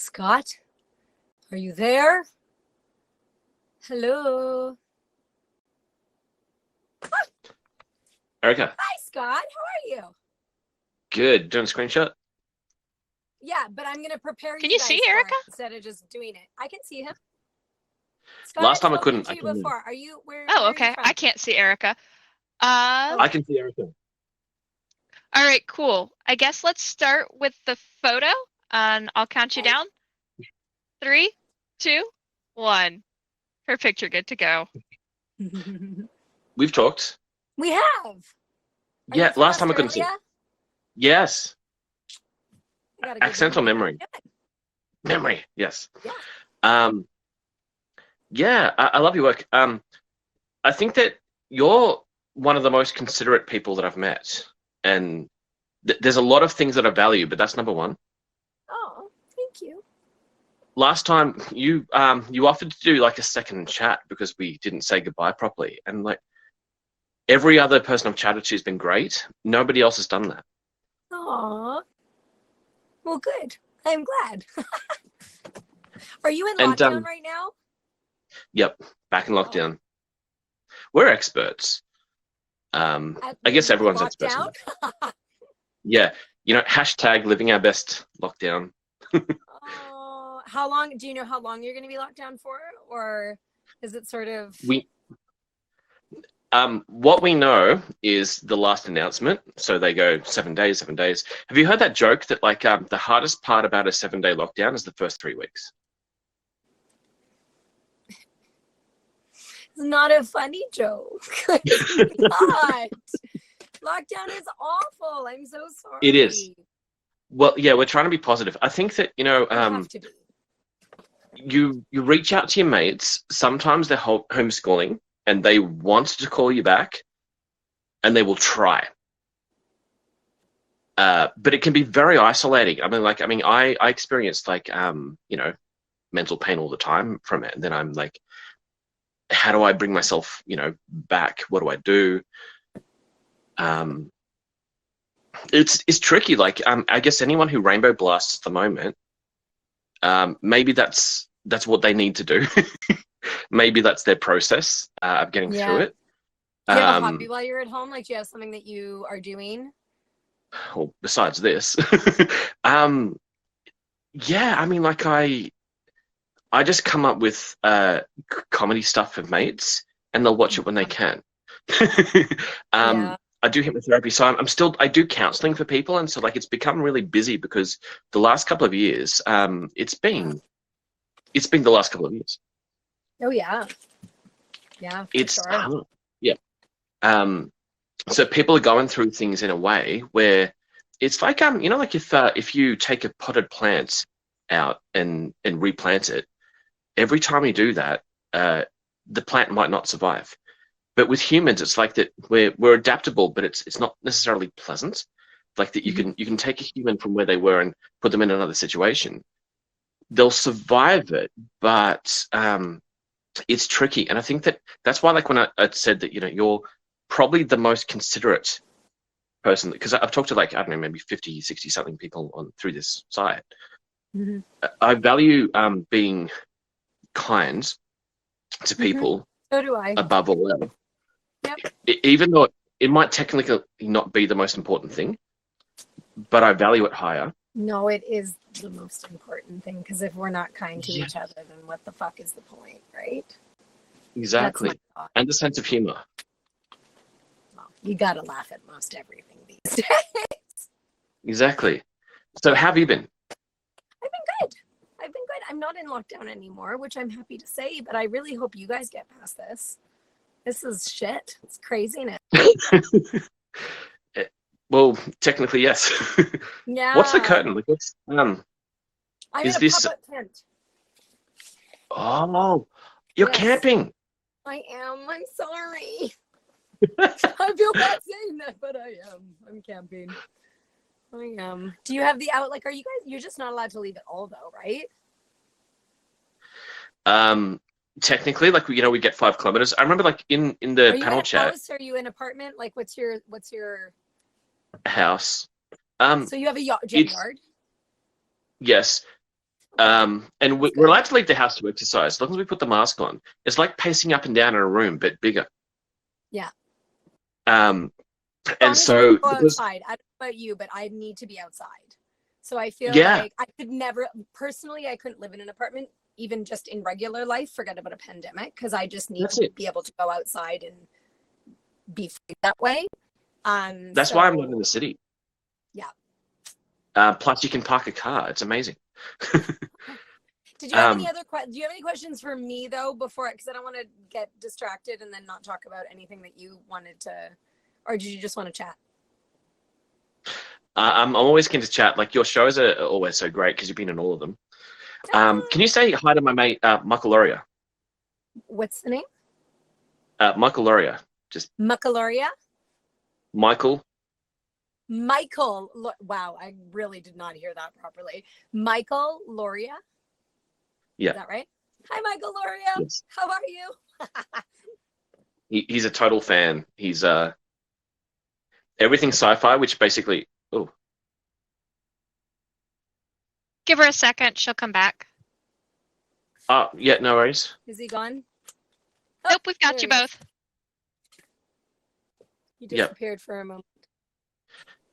Scott, are you there? Hello. Erica, Hi, Scott. How are you? good. Doing a screenshot? Yeah, but I'm going to prepare Can you you guys see for Erica? it instead of just doing it. I can see him. Scott, Last I've time I spoken couldn't. to I you can. before. Are you, where Oh, are you okay. from? I can't see Erica. Oh. I can see Erica. All right, cool. I guess let's start with the photo, and I'll count you down. 3, 2, 1. Her picture good to go. We've talked. We have. Are Yeah, you from last time I couldn't see. Australia? Yes. I got a good Accidental memory. Good. Memory. Yes. Yeah. Yeah, I love your work. I think that you're one of the most considerate people that I've met, and there's a lot of things that I value, but that's number one. Oh, thank you. Last time you offered to do like a second chat because we didn't say goodbye properly, and like every other person I've chatted to has been great. Nobody else has done that. Aw. Well, good. I'm glad. Are you in And lockdown right now? Yep, back in lockdown. We're experts. I guess everyone's experts. Lockdown? Yeah, hashtag living our best lockdown. Oh, how long? Do you know how long you're going to be locked down for, or is it sort of? What we know is the last announcement. So they go 7 days, 7 days. Have you heard that joke that like the hardest part about a 7-day lockdown is the first 3 weeks? It's not a funny joke. It's not. Lockdown is awful. I'm so sorry. It is. Well, yeah, we're trying to be positive. I think that You have to be. you reach out to your mates. Sometimes they're homeschooling and they want to call you back, and they will try. But it can be very isolating. I experienced mental pain all the time from it. And then I'm like, how do I bring myself, back? What do I do? It's tricky. Like, I guess anyone who rainbow blasts at the moment, maybe that's what they need to do. Maybe that's their process of getting through it. Do you have a hobby while you're at home? Like, do you have something that you are doing? Well, besides this, yeah, I just come up with comedy stuff for mates, and they'll watch it when they can. I do hypnotherapy, so I do counseling for people, and so like it's become really busy because the last couple of years, it's been the last couple of years. Oh yeah, yeah. It's hard. Yeah. So people are going through things in a way where it's like like if you take a potted plant out and replant it, every time you do that, the plant might not survive. But with humans, it's like that we're adaptable, but it's not necessarily pleasant. Like that you can take a human from where they were and put them in another situation. They'll survive it, but it's tricky. And I think that's why, like when I said that, you're probably the most considerate person, because I've talked to like, I don't know, maybe 50, 60 something people through this site. I value being kind to people. So do I. Above all else. Yep. Even though it might technically not be the most important thing, but I value it higher. No, it is the most important thing, because if we're not kind to each other, then what the fuck is the point, right? Exactly. And the sense of humor. Well, you gotta laugh at most everything these days. Exactly. So how have you been? I've been good. I'm not in lockdown anymore, which I'm happy to say, but I really hope you guys get past this. This is shit. It's craziness. Well, technically, yes. Yeah. What's the curtain? Like, I'm is in a this pop-up tent. Oh, you're camping. I am. I'm sorry. I feel bad saying that, but I am. I'm camping. I am. Do you have the out? Like, are you guys? You're just not allowed to leave at all, though, right? Technically, like we get 5 kilometers. I remember, like in the panel chat. House? Are you in an apartment? Like, what's your house? So you have a yard? Yes. And we're good. allowed to leave the house to exercise as long as we put the mask on. It's like pacing up and down in a room, but bigger. Yeah. Um, I and promise so to go because outside. I don't know about you, but I need to be outside. So I feel yeah, like I could never, personally, I couldn't live in an apartment, even just in regular life. Forget about a pandemic, because I just need that's to it. be able to go outside and be free that way. That's why I'm not in the city. Yeah. Plus, you can park a car. It's amazing. Did you have any Um, other do you have any questions for me though before? Because I don't want to get distracted and then not talk about anything that you wanted to, or did you just want to chat? I'm always keen to chat. Like your shows are always so great because you've been in all of them. Can you say hi to my mate Michael Loria? What's the name? Michael Loria. Just Macaloria? Michael. Michael. Wow, I really did not hear that properly. Michael Loria? Yeah. Is that right? Hi, Michael Loria. Yes. How are you? He's a total fan. He's everything sci-fi, which basically. Oh, Give her a second. She'll come back. yeah, no worries. Is he gone? Nope, we've got there you he is. both. He Yep. disappeared for a moment.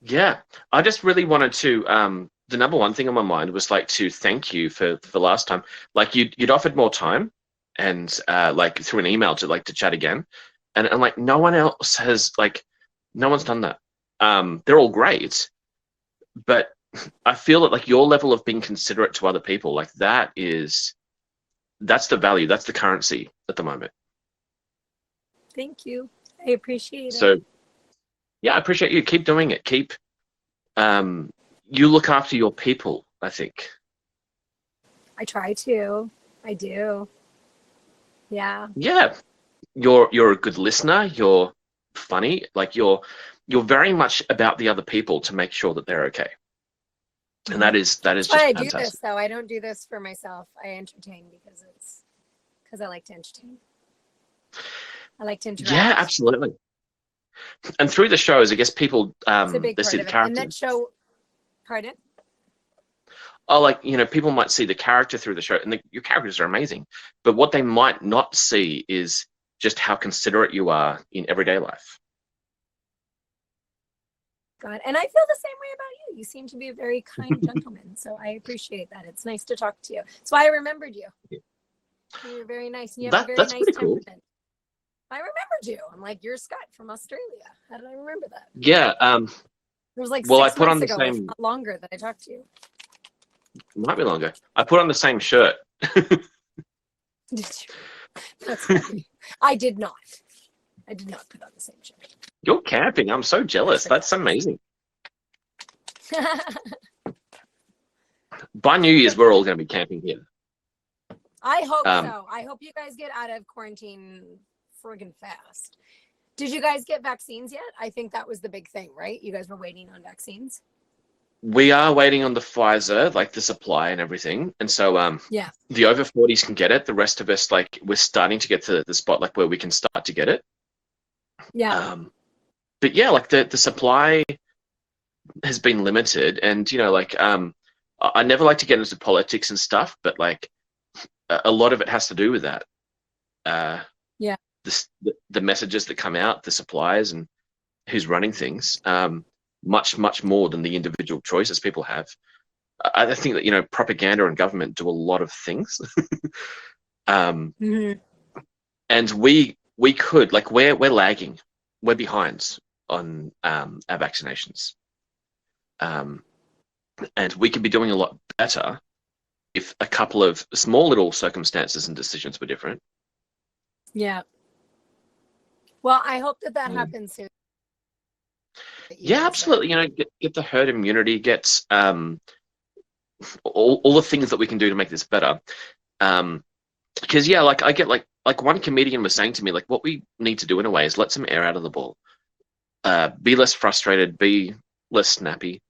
Yeah, I just really wanted to. The number one thing on my mind was like to thank you for the last time. Like you'd offered more time, and like through an email to chat again, and like no one else has no one's done that. They're all great, but I feel that like your level of being considerate to other people, like that's the value, that's the currency at the moment. Thank you. I appreciate it. So yeah, I appreciate you. Keep doing it. Keep you look after your people, I think. I try to. I do. Yeah. Yeah. You're a good listener, you're funny, like you're very much about the other people to make sure that they're okay. And that is That's just why I do fantastic. this, though. I don't do this for myself. I entertain because I like to entertain. I like to interact. Yeah, absolutely. And through the shows, I guess people It's a big they part see the of it. character. And that show, pardon? Oh, like people might see the character through the show, and your characters are amazing. But what they might not see is just how considerate you are in everyday life. God, and I feel the same way about you. You seem to be a very kind gentleman, so I appreciate that. It's nice to talk to you. That's why I remembered you. You're very nice, and you have a very That's nice pretty cool. temperament. I remembered you. I'm like, you're Scott from Australia. How did I remember that? Yeah. It was like Well, I 6 put on months the ago, if same. not longer, that I talked to you. Might be longer. I put on the same shirt. Did you? That's funny. I did not. I did not put on the same shirt. You're camping. I'm so jealous. That's amazing. By New Year's, we're all going to be camping here. I hope so. I hope you guys get out of quarantine friggin' fast. Did you guys get vaccines yet? I think that was the big thing, right? You guys were waiting on vaccines. We are waiting on the Pfizer, like the supply and everything. And so Yeah. the over 40s can get it. The rest of us, like, we're starting to get to the spot like where we can start to get it. Yeah. But yeah, like the supply has been limited, and I never like to get into politics and stuff, but like a lot of it has to do with that. Yeah. The messages that come out, the supplies, and who's running things, much more than the individual choices people have. I think that propaganda and government do a lot of things, and we could, like, we're lagging, we're behind on our vaccinations, and we could be doing a lot better if a couple of small little circumstances and decisions were different. Yeah. Well, I hope that happens soon. Yeah, absolutely. Get the herd immunity, get all the things that we can do to make this better. Because yeah, like I get like one comedian was saying to me, like, what we need to do in a way is let some air out of the ball, be less frustrated, be less snappy,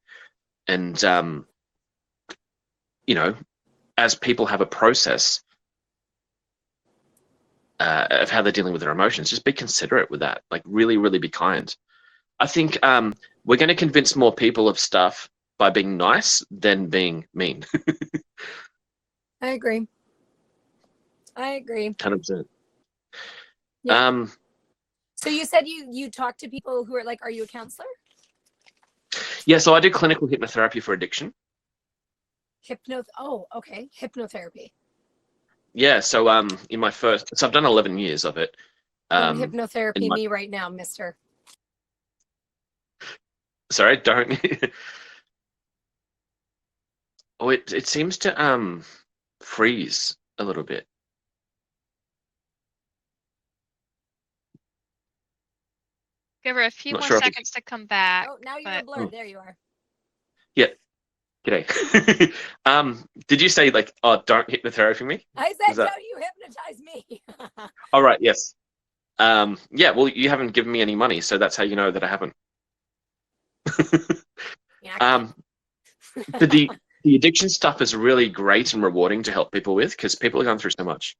and as people have a process of how they're dealing with their emotions, just be considerate with that. Like, really, really be kind. I think we're going to convince more people of stuff by being nice than being mean. I agree. 100%. Yeah. So you said you talk to people who are like, are you a counselor? Yeah, so I do clinical hypnotherapy for addiction. Oh, okay. Hypnotherapy. Yeah, so in my first, so I've done 11 years of it. Don't In hypnotherapy my, me right now, mister. sorry, don't. Oh, it seems to freeze a little bit. Give her a few Not more sure if seconds to come back. Oh, now you're But blurred. There you are. Yeah. G'day. Did you say like, oh, don't hypnotherapy me? I said, don't you hypnotize me. All right. Yes. Yeah. Well, you haven't given me any money, so that's how you know that I haven't. Yeah. But the addiction stuff is really great and rewarding to help people with because people are going through so much.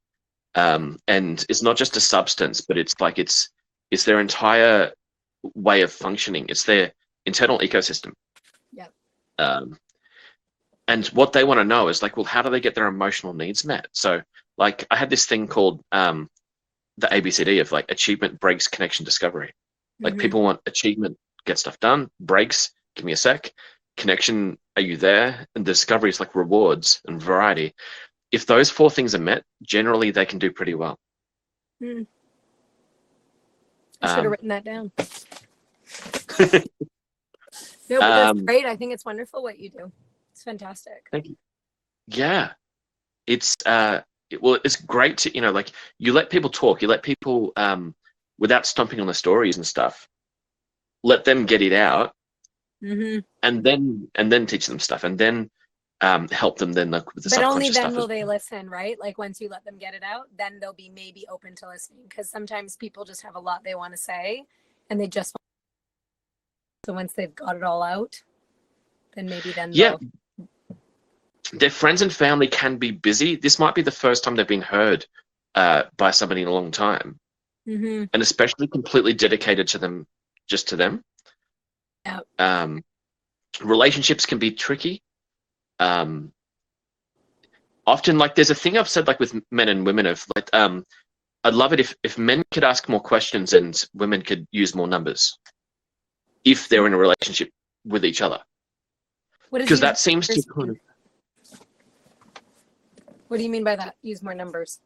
And it's not just a substance, but it's like it's their entire way of functioning. It's their internal ecosystem. Yeah. And what they want to know is like, well, how do they get their emotional needs met? So, like, I had this thing called the ABCD of like achievement, breaks, connection, discovery. Like, people want achievement, get stuff done, breaks, give me a sec, connection, are you there? And discovery is like rewards and variety. If those four things are met, generally they can do pretty well. I should have written that down. No, but that's great. I think it's wonderful what you do. It's fantastic. Thank you. Yeah, it's it's great to like you let people talk, you let people without stomping on the stories and stuff, let them get it out, and then teach them stuff, and then help them then like with the but subconscious only then stuff will as they listen, right? Like once you let them get it out, then they'll be maybe open to listening because sometimes people just have a lot they want to say and they just so once they've got it all out, then maybe then their friends and family can be busy. This might be the first time they've been heard by somebody in a long time, and especially completely dedicated to them, just to them. Yeah. Relationships can be tricky. Often, like, there's a thing I've said, like, with men and women of like, I'd love it if men could ask more questions and women could use more numbers if they're in a relationship with each other. Because that seems to kind of. What do you mean by that? Use more numbers.